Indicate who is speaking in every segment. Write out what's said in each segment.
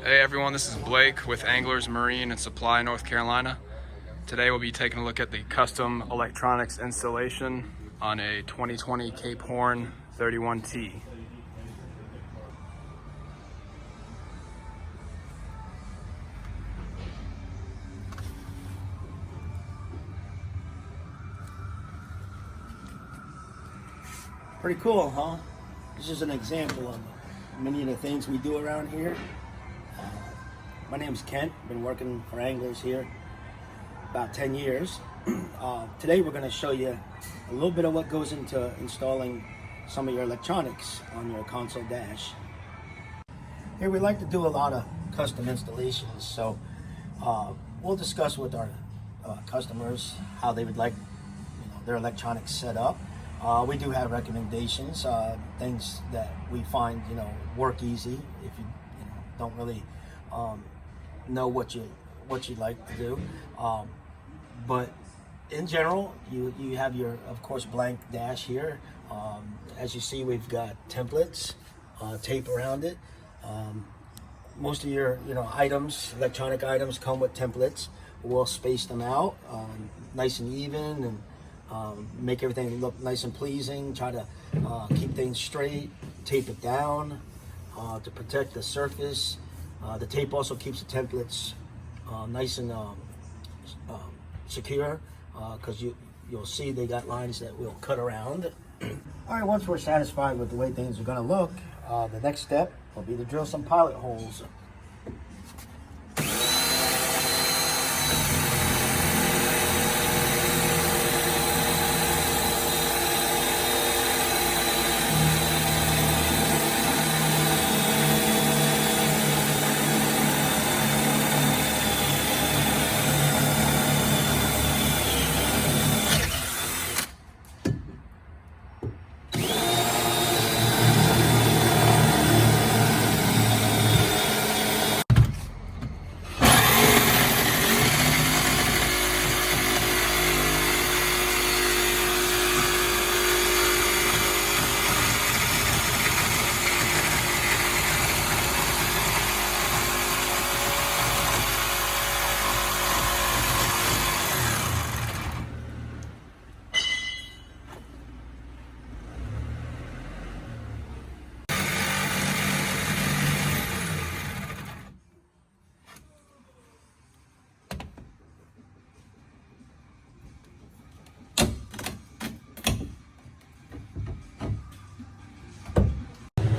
Speaker 1: Hey everyone, this is Blake with Anglers Marine and Supply, North Carolina. Today we'll be taking a look at the custom electronics installation on a 2020 Cape Horn 31T.
Speaker 2: Pretty cool, huh? This is an example of many of the things we do around here. My name's Kent. Been working for Anglers here about 10 years. Today we're going to show you a little bit of what goes into installing some of your electronics on your console dash. Here we like to do a lot of custom installations, so we'll discuss with our customers how they would like their electronics set up. We do have recommendations, things that we find work easy if you don't really know what you'd like to do, but in general you have your, of course, blank dash here. As you see, we've got templates, tape around it. Most of your items, electronic items, come with templates. We'll space them out nice and even, and make everything look nice and pleasing. Try to keep things straight, tape it down to protect the surface. The tape also keeps the templates nice and secure, because you'll see they got lines that we'll cut around. All right, once we're satisfied with the way things are going to look, the next step will be to drill some pilot holes.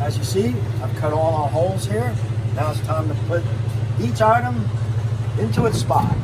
Speaker 2: As you see, I've cut all our holes here. Now it's time to put each item into its spot.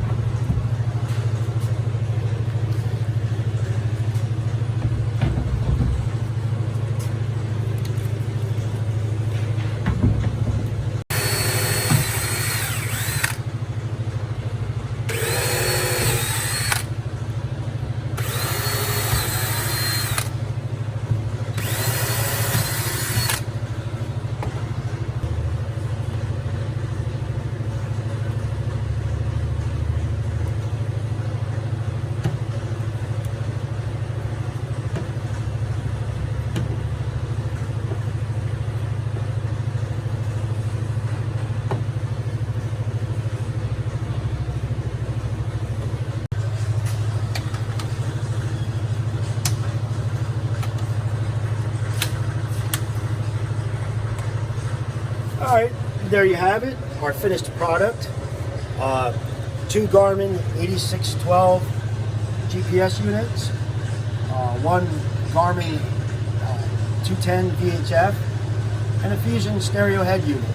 Speaker 2: All right, there you have it, our finished product. 2 Garmin 8612 GPS units, 1 Garmin 210 VHF, and a Fusion stereo head unit.